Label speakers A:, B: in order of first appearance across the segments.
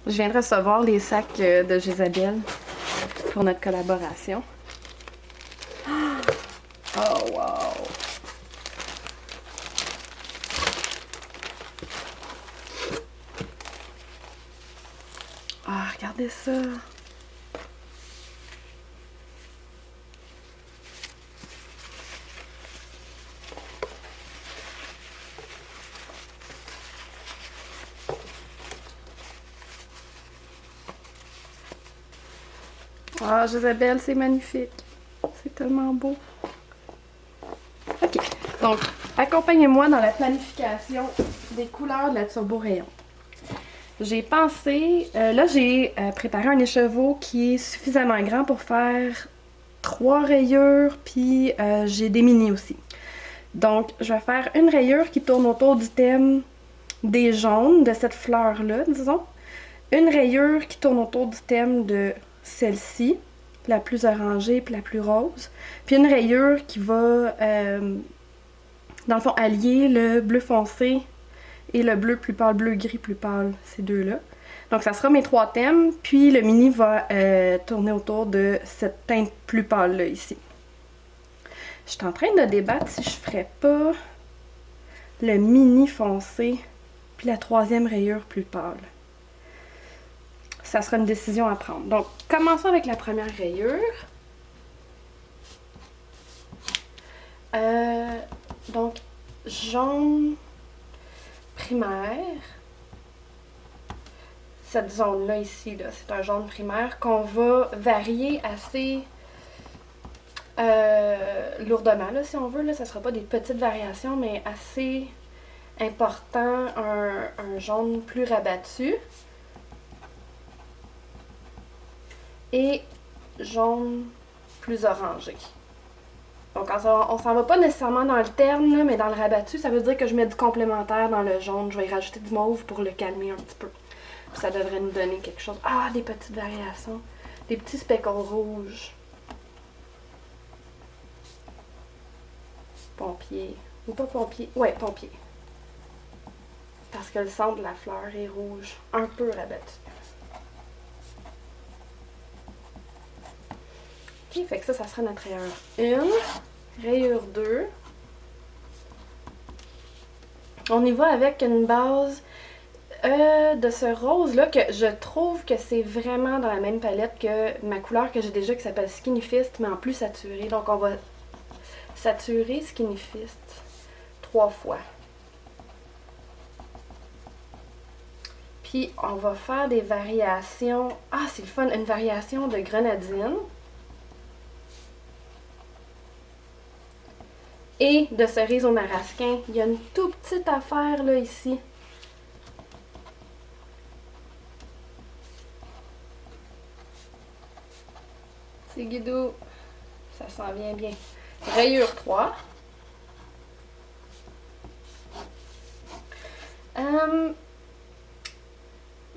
A: Je viens de recevoir les sacs de Jésabelle pour notre collaboration. Oh wow! Ah, regardez ça! Ah, Jésabelle, c'est magnifique! C'est tellement beau! Ok, donc accompagnez-moi dans la planification des couleurs de la Turbo Rayon. J'ai pensé, là j'ai préparé un écheveau qui est suffisamment grand pour faire 3 rayures, puis j'ai des mini aussi. Donc je vais faire une rayure qui tourne autour du thème des jaunes, de cette fleur-là, disons. Une rayure qui tourne autour du thème de celle-ci, la plus orangée puis la plus rose. Puis une rayure qui va, dans le fond, allier le bleu foncé et le bleu plus pâle, bleu-gris plus pâle, ces deux-là. Donc ça sera mes 3 thèmes, puis le mini va tourner autour de cette teinte plus pâle-là ici. Je suis en train de débattre si je ferais pas le mini foncé, puis la 3e rayure plus pâle. Ça sera une décision à prendre. Donc, commençons avec la première rayure. Donc, jaune primaire. Cette zone-là ici, là, c'est un jaune primaire qu'on va varier assez lourdement, là, si on veut. Là, ça ne sera pas des petites variations, mais assez important, un jaune plus rabattu. Et jaune plus orangé. Donc on s'en va pas nécessairement dans le terne, là, mais dans le rabattu, ça veut dire que je mets du complémentaire dans le jaune. Je vais y rajouter du mauve pour le calmer un petit peu. Puis ça devrait nous donner quelque chose. Ah, des petites variations. Des petits speckles rouges. Pompier. Ou pas pompier? Ouais, pompier. Parce que le centre de la fleur est rouge. Un peu rabattu. Ok, fait que ça sera notre rayure 1. Rayure 2. On y va avec une base de ce rose-là que je trouve que c'est vraiment dans la même palette que ma couleur que j'ai déjà qui s'appelle Skinny Fist, mais en plus saturée. Donc on va saturer Skinny Fist 3 fois. Puis on va faire des variations. Ah, c'est le fun! Une variation de grenadine. Et de cerise au marasquin. Il y a une toute petite affaire là ici. C'est guidou. Ça s'en vient bien. Rayure 3.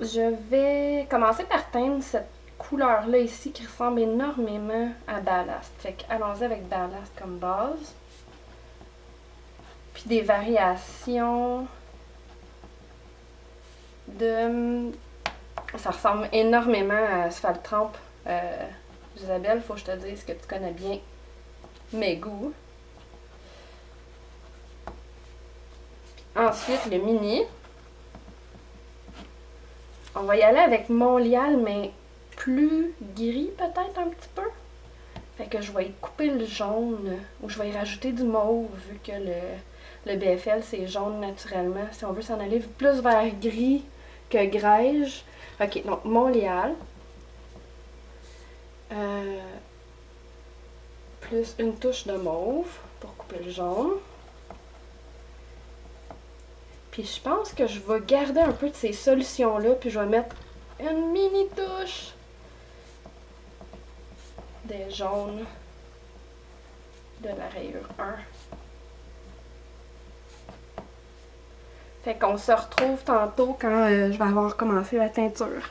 A: Je vais commencer par teindre cette couleur-là ici qui ressemble énormément à Ballast. Fait que allons-y avec Ballast comme base. Puis des variations de... Ça ressemble énormément à Asphalt Trempe. Isabelle, faut que je te dise que tu connais bien mes goûts. Ensuite, le mini. On va y aller avec Montlial, mais plus gris peut-être un petit peu. Fait que je vais y couper le jaune, ou je vais y rajouter du mauve, vu que le BFL c'est jaune naturellement. Si on veut s'en aller plus vers gris que grège. Ok, donc Montlial. Plus une touche de mauve pour couper le jaune. Puis je pense que je vais garder un peu de ces solutions-là, puis je vais mettre une mini touche des jaunes de la rayure 1. Fait qu'on se retrouve tantôt quand je vais avoir commencé la teinture.